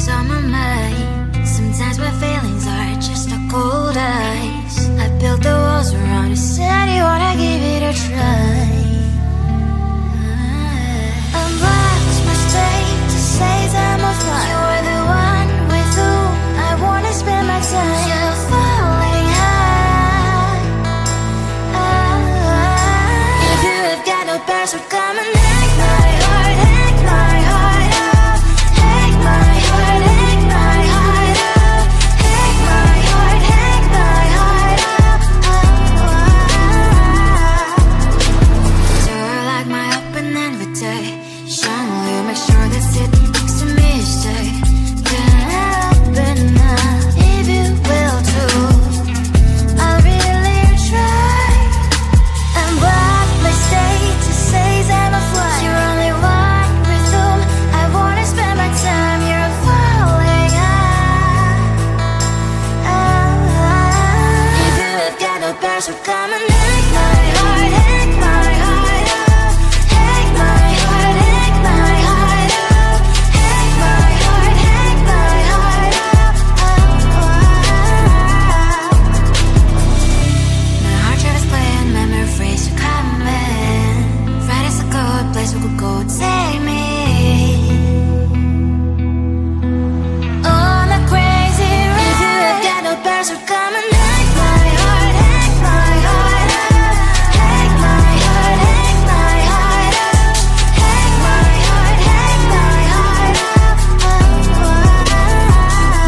always on my mind. Sometimes my feelings are just a cold ice. I built the walls around you, said you wanna give it a try. I'm lost, my state to say I'm offline. You're the one with whom I wanna spend my time. You're falling high. If you have got no password, come and hack my heart, hack my heart up. Hack my heart, hack my heart up. Hack my heart, hack my heart up. Door like my open invitation. Will you make sure that sitting next to me stay? Can I open up if you will too? I'll really try. And block my state to say I'm a fly. You're only one with whom I wanna spend my time. You're falling high. If you have got no password, come and hack my heart, hack my heart up. Hack my heart, hack my heart up. Hack my heart, hack my heart up. My heart drive is playing, memory freeze, you're coming. Friday's a good place we could go, take me on a crazy ride. If you have got no password, come and hack my heart, hack my heart up. Hack my heart, hack my heart up. Hack my heart, hack my heart up.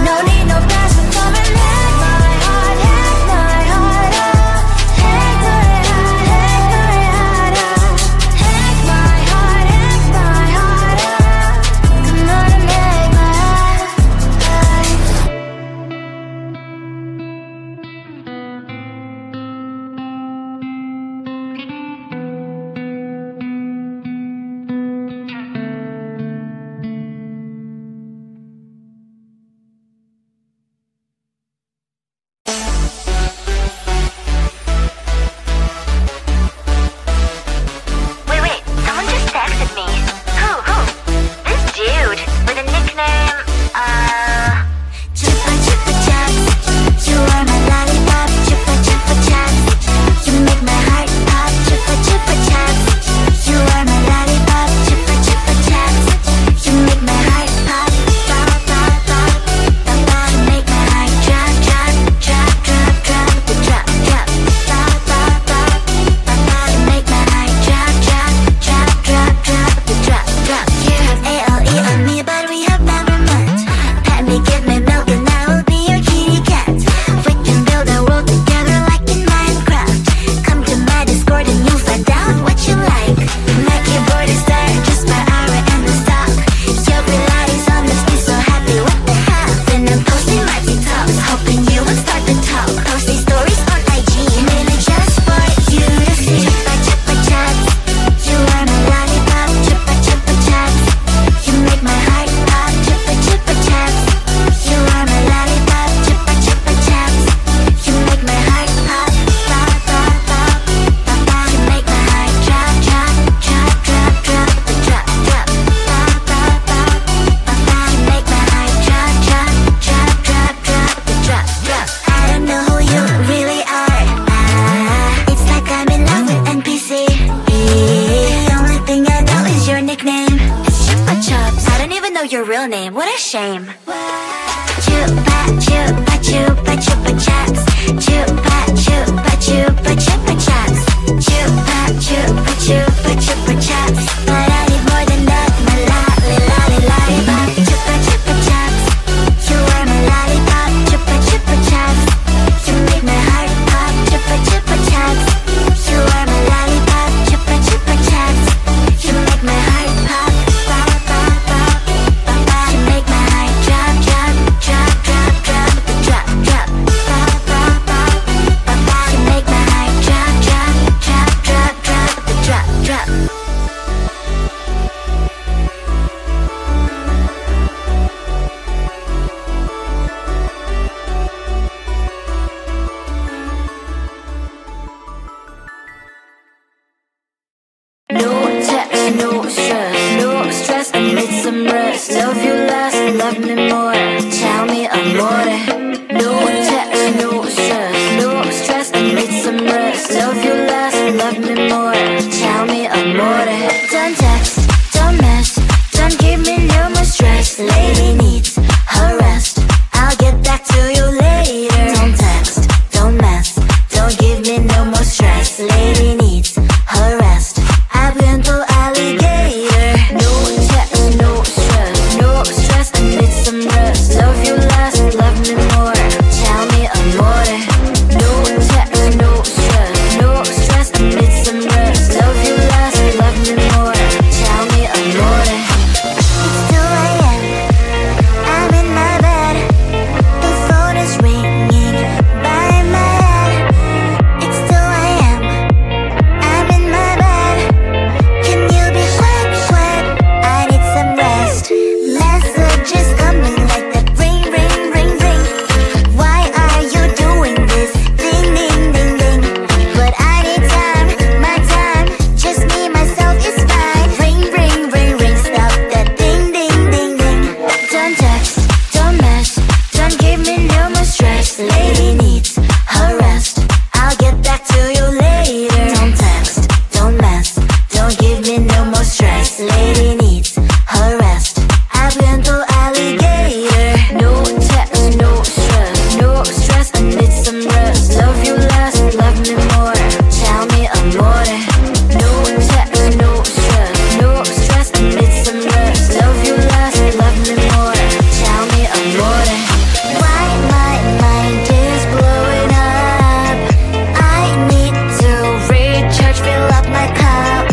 No need no password, come and hack my heart, hack my heart up. Hack my heart, hack my heart up. Hack my heart, hack my heart up. Come on and make my heart. Wait, someone just texted me. Who? This dude with a nickname, Chupa chupa chups, you are my lollipop. Chupa chupa chups, you make my heart pop. Chupa chupa chups, you are my lollipop. Chupa chupa chups, you make my heart pop. Pop pop pop, pop pop, make my heart drop drop drop drop drop drop drop. Pop pop pop, pop pop, make my heart drop drop drop drop drop drop drop. You have ALE on me, but we have never met. Pet me, give me milk, and I will be your kitty cat. We can build a world together like in Minecraft. Come to my Discord and you'll find out what you like. My keyboard is there, just my aura and the stock. Your Pilates on this, be so happy, what the hell? Then I'm posting my TikToks, hoping you will start to talk. Posting stories on IG, mainly just for you to see. Chupa chupa chups, you are my lollipop. Chupa chupa chups, you make my heart pop. Chupa chupa chups, you are my lollipop. Chupa chupa chups, you make my heart pop. Pop pop pop, pop pop, you make my heart drop drop drop drop drop drop drop. Pop pop pop, pop pop, you make my heart drop drop drop drop drop drop drop. I don't know who you really are. It's like I'm in love with NPC. The only thing I know is your nickname. It's Chupa Chups. I don't even know your real name. What a shame. Chupa chupa chupa chupa chups. Chupa chupa chupa chupa chups. Chupa chupa chupa chupa chups. But I need more than that. My lollipop. Chupa chupa chups, you are my lollipop. Chupa chupa chups, you make my heart pop. Chupa chupa chups, you are my lollipop. Chupa chupa chups, you make my heart pop. Pop pop pop, pop pop, you make my heart drop drop drop drop drop drop drop. Pop pop pop, pop pop, you make my heart drop drop drop drop drop drop drop. just coming like that. Ring, ring, ring, ring. Why are you doing this? Ding, ding, ding, ding. But I need time, my time. Just me, myself is fine. Ring, ring, ring, ring. Stop that ding, ding, ding, ding. Don't text, don't mess, don't give me no more stress. Lady needs her rest. I'll get back to you later. Don't text, don't mess, don't give me no more stress. Lady needs her rest. I've been through alligator. No text, no stress, no stress. I need some rest. Love you less, love me more. Tell me amore. No text, no stress, no stress. I need some rest. Love you less, love me more. Tell me amore. Why my mind is blowing up? I need to recharge, fill up my cup.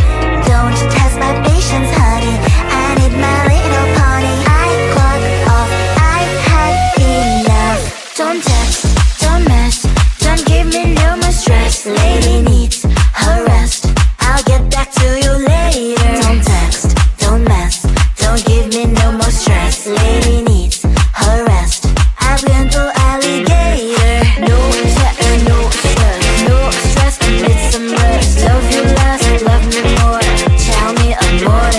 Don't test my patience, honey. I need my little pony. I clock off, I've had enough. Don't text, don't mess, don't give me no more stress. Lady needs her rest. I'll get back to you later. Don't text, don't mess, don't give me no more stress. Lady needs her rest. I've been through alligator. No text, no stress, no stress. I need some rest. Love you less, love me more. Tell me amore.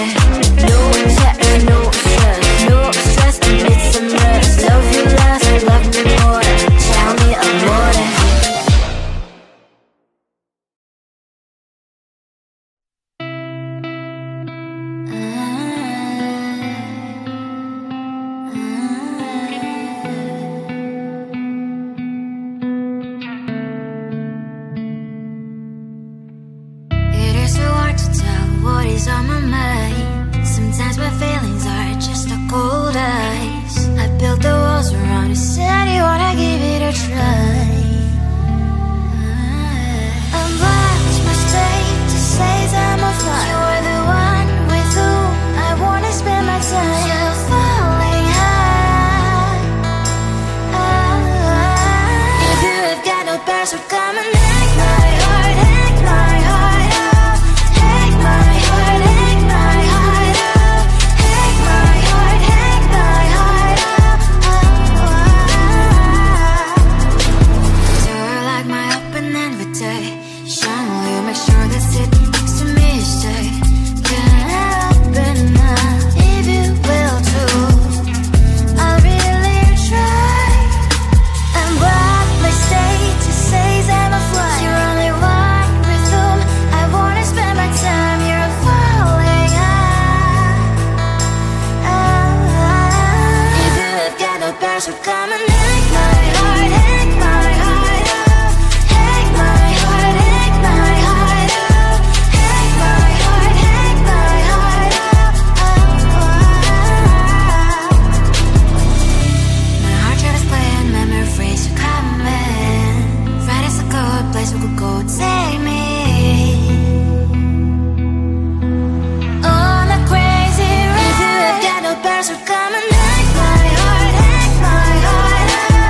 No text, no stress, no stress. I need some rest. Love you less, love me more. Tell me amore. It is so hard to tell what is on my mind. Sometimes my feelings are just a cold ice. I built the walls around you, said you wanna give it a try. I'm watching my status says I'm a fly. You're the one with whom I wanna spend my time. You're falling high. If you have got no bears, so come and take my heart, take my heart out. Take my heart, take my heart out. Take my heart, take my heart out. You're like my open invitation. Will you make sure that sit next to me stay? Can I open up if you will too? I'll really try. And what my status says I'm a fly. You're only one with whom I wanna spend my time. You're falling high. If you have got no bears, so come and take my heart, take my heart out. Take my heart, take my heart out. Take my heart, take my heart out. My heart tries playing memory freeze, you're coming. Right is a good place we could go, take me on a crazy ride. If you have got no bears, so come and take my heart, take my heart out.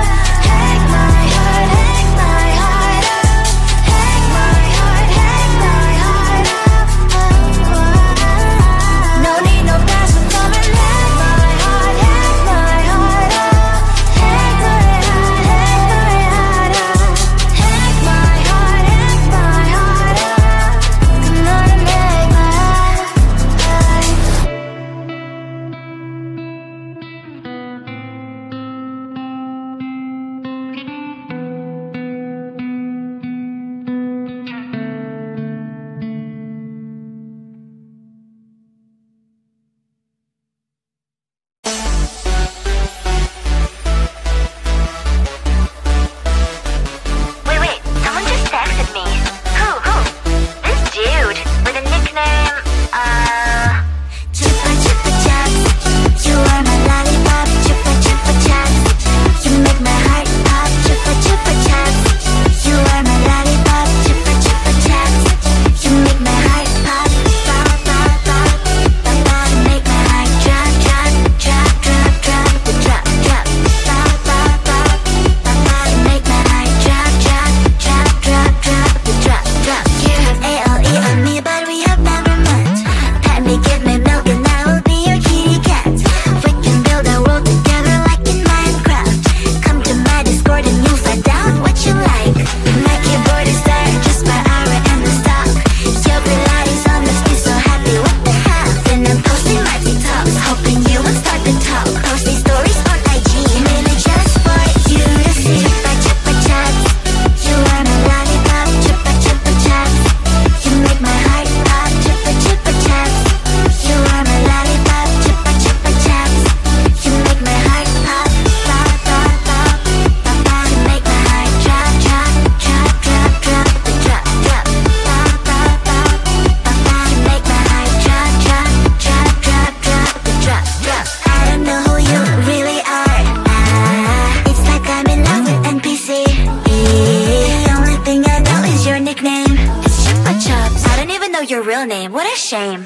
your real name, what a shame.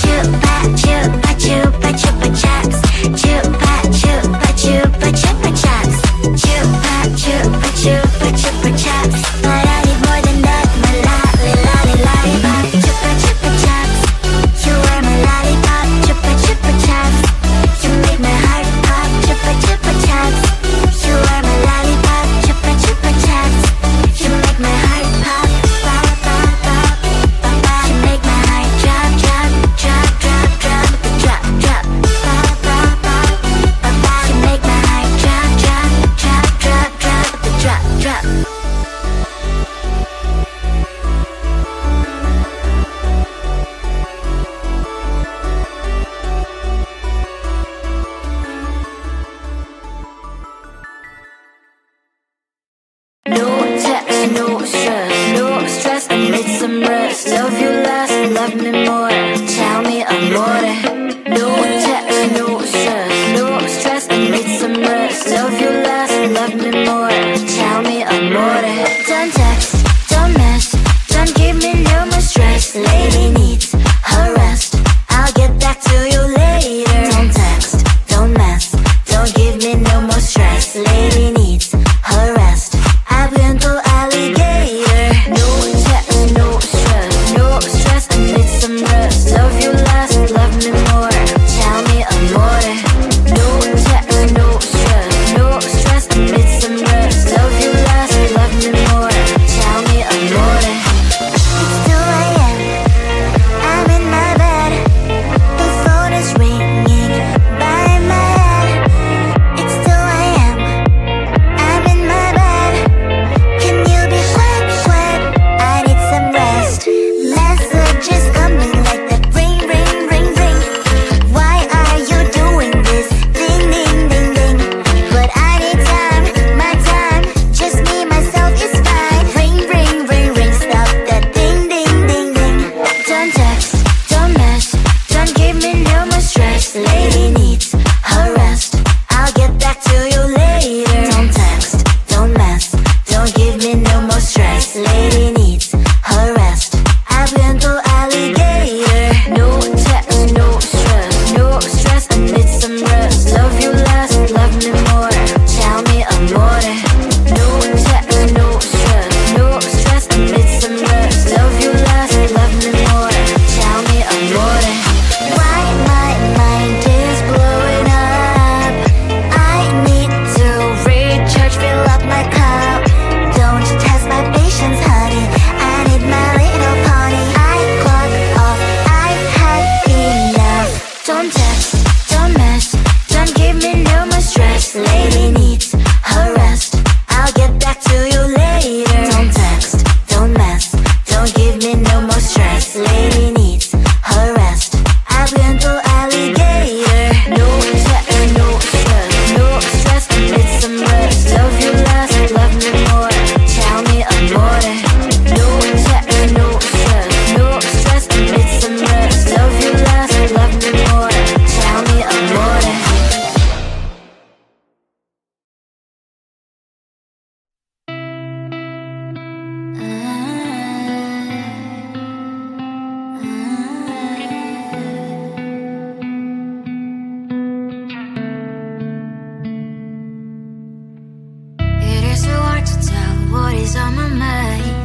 Chupa chupa chupa chupa chaps. Chupa chupa chupa chupa chaps. Chupa chupa chupa chupa chaps. But I need more than that, my lollipop. Chupa chupa chaps. You are my lollipop. Chupa chupa chaps. You make my heart pop. Chupa chupa chaps. You are my lollipop. Chupa chupa chaps. You make my heart pop. Pop pop pop pop pop. You make my heart drop drop drop drop drop drop drop. Pop pop pop pop pop. You make my heart drop drop drop drop drop drop drop. No text, no stress, I need some rest. Love you less, love me more. Tell me amore. No text, no stress, I need some rest. Love you less, love me more. Tell me amore. Don't text, don't mess, don't give me no more stress. Lady needs her rest. I'll get back to you later. Don't text, don't mess, don't give me no more stress. Lady needs her rest. I've been to alligator. No text, no stress, I need some rest. Love you less, love me more. Tell me amore. No text, no stress, I need some rest. Love you less, love me more. Tell me amore. It's 2 a.m. I'm in my bed. The phone is ringing by my head. It's 2 a.m. I'm in my bed. Can you be quiet? I need some rest. Messages coming like that ring, ring, ring, ring. Why are you doing this? Ding, ding, ding, ding. But I need time, my time. Just me, myself is fine. Ring, ring, ring, ring. Stop that ding, ding, ding, ding. Don't text, don't mess, don't give me no more stress. Lady needs her rest. I'll get back to you later. Don't text, don't mess, don't give me no more stress. Lady needs her rest. I've been to alligator. No text, no stress, I need some rest. Love you less, love me more. Tell me amore. No text, no stress, I need some rest. Love you less, love me more. Tell me amore. Why my mind is blowing up? I need to recharge, fill up my cup. Don't test my patience, honey. I need my little pony. I clock off, I've had enough. Don't text, don't mess, don't give me no more stress. Lady needs her rest. I'll get back to you later. Don't text, don't mess, don't give me no more stress. Lady needs her rest. I've been to alligator. No text, no stress, I need some rest. Love you less, love me more. Tell me amore. No text, no stress, I need some rest. Love you less, love me more. Tell me amore. It is so hard to tell what is on my mind.